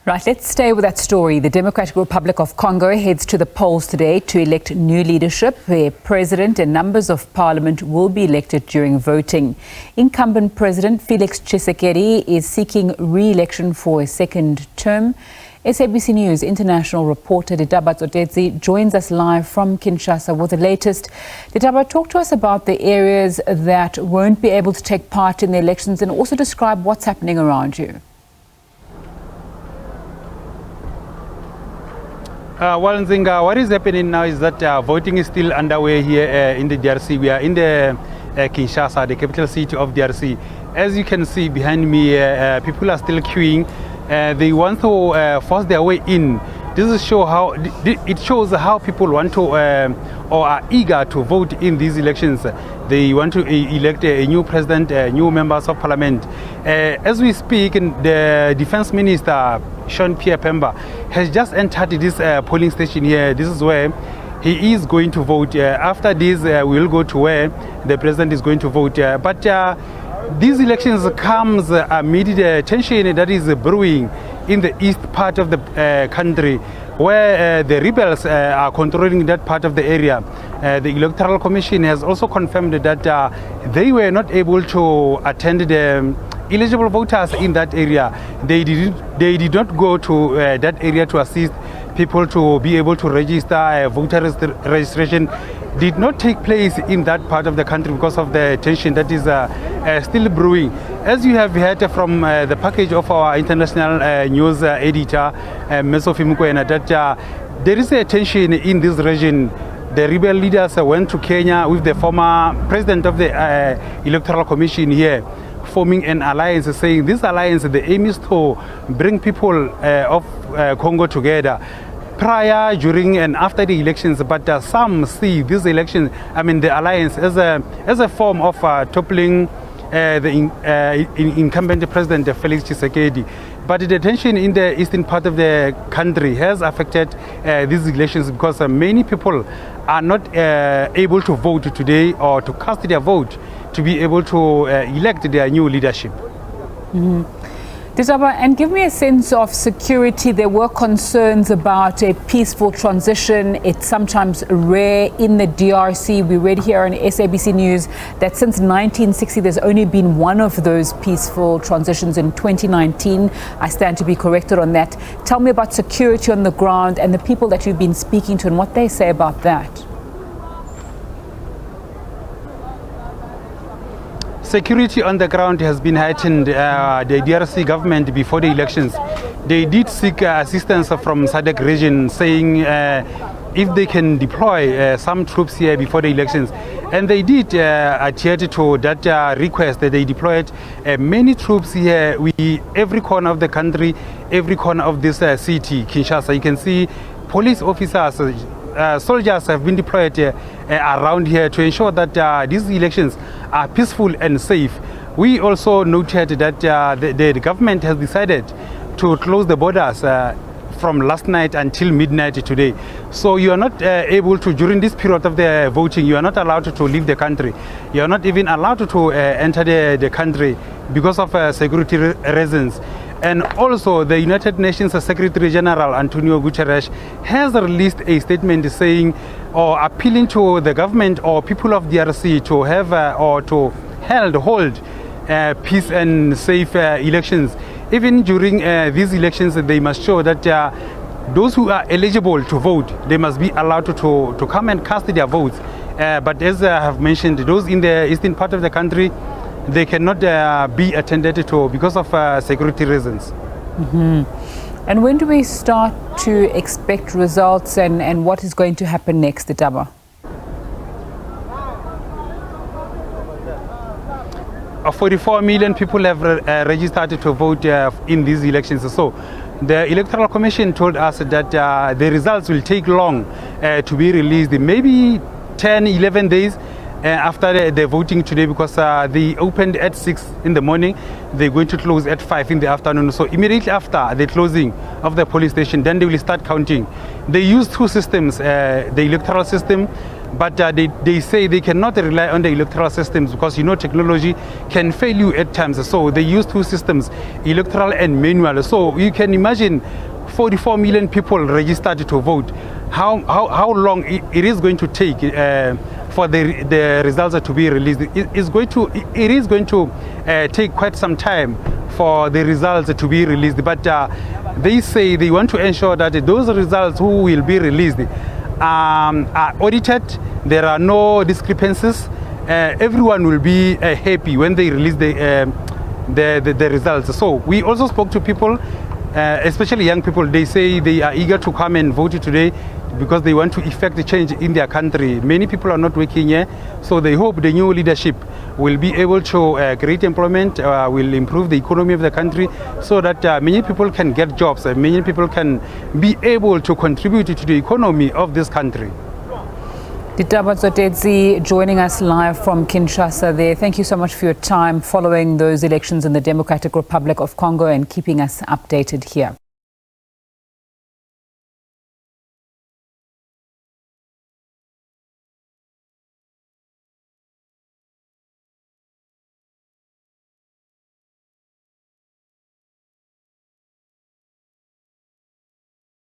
Right, let's stay with that story. The Democratic Republic of Congo heads to the polls today to elect new leadership, where president and members of parliament will be elected during voting. Incumbent President Felix Tshisekedi is seeking re-election for a second term. SABC News international reporter Ditaba Tsotetsi joins us live from Kinshasa with the latest. Ditaba, talk to us about the areas that won't be able to take part in the elections and also describe what's happening around you. Well, Nzinga, what is happening now is that voting is still underway here in the DRC. We are in the Kinshasa, the capital city of DRC. As you can see behind me, people are still queuing. They want to force their way in. This shows how people want to or are eager to vote in these elections. They want to elect a new president, new members of parliament. As we speak, the defense minister, Jean-Pierre Pemba, has just entered this polling station here. This is where he is going to vote. After this, we will go to where the president is going to vote. But these elections comes amid the tension that is brewing in the east part of the country, where the rebels are controlling that part of the area. The Electoral Commission has also confirmed that they were not able to attend the eligible voters in that area. They did not go to that area to assist people to be able to register. Voter registration did not take place in that part of the country because of the tension that is still brewing. As you have heard from the package of our international news editor, Mesofi Mukwena, that there is a tension in this region. The rebel leaders went to Kenya with the former president of the Electoral Commission here, forming an alliance, saying this alliance, the aim is to bring people of Congo together prior, during and after the elections. But some see this election, the alliance, as a form of toppling the incumbent President Felix Tshisekedi. But the tension in the eastern part of the country has affected these elections because many people are not able to vote today or to cast their vote to be able to elect their new leadership. Mm-hmm. Ditaba, and give me a sense of security. There were concerns about a peaceful transition. It's sometimes rare in the DRC. We read here on SABC News that since 1960, there's only been one of those peaceful transitions in 2019. I stand to be corrected on that. Tell me about security on the ground and the people that you've been speaking to and what they say about that. Security on the ground has been heightened. The DRC government, before the elections, they did seek assistance from SADC region, saying if they can deploy some troops here before the elections. And they did adhere to that request. That they deployed many troops here. Every corner of the country, every corner of this city, Kinshasa, you can see police officers, soldiers have been deployed around here to ensure that these elections are peaceful and safe. We also noted that the government has decided to close the borders from last night until midnight today. So you are not able to, during this period of the voting, you are not allowed to leave the country. You are not even allowed to enter the country because of security reasons. And also, the United Nations Secretary General Antonio Guterres has released a statement saying or appealing to the government or people of DRC to have or to hold peace and safe elections. Even during these elections, they must show that those who are eligible to vote, they must be allowed to come and cast their votes. But as I have mentioned, those in the eastern part of the country, they cannot be attended to because of security reasons. Mm-hmm. And when do we start to expect results and what is going to happen next, Ditaba? 44 million people have registered to vote in these elections. So the Electoral Commission told us that the results will take long to be released, maybe 10, 11 days. After the voting today, because they opened at 6 in the morning, they're going to close at 5 in the afternoon. So immediately after the closing of the polling station, then they will start counting. They use two systems, the electoral system But they say they cannot rely on the electoral systems because, you know, technology can fail you at times. So they use two systems, electoral and manual. So you can imagine 44 million people registered to vote. How long it is going to take for the results to be released? It is going to take quite some time for the results to be released. But they say they want to ensure that those results who will be released are audited. There are no discrepancies. Everyone will be happy when they release the results. So we also spoke to people, especially young people. They say they are eager to come and vote today because they want to effect a change in their country. Many people are not working here, so they hope the new leadership will be able to create employment, will improve the economy of the country, so that many people can get jobs and many people can be able to contribute to the economy of this country. Ditaba Tsotetsi joining us live from Kinshasa there. Thank you so much for your time following those elections in the Democratic Republic of Congo and keeping us updated here.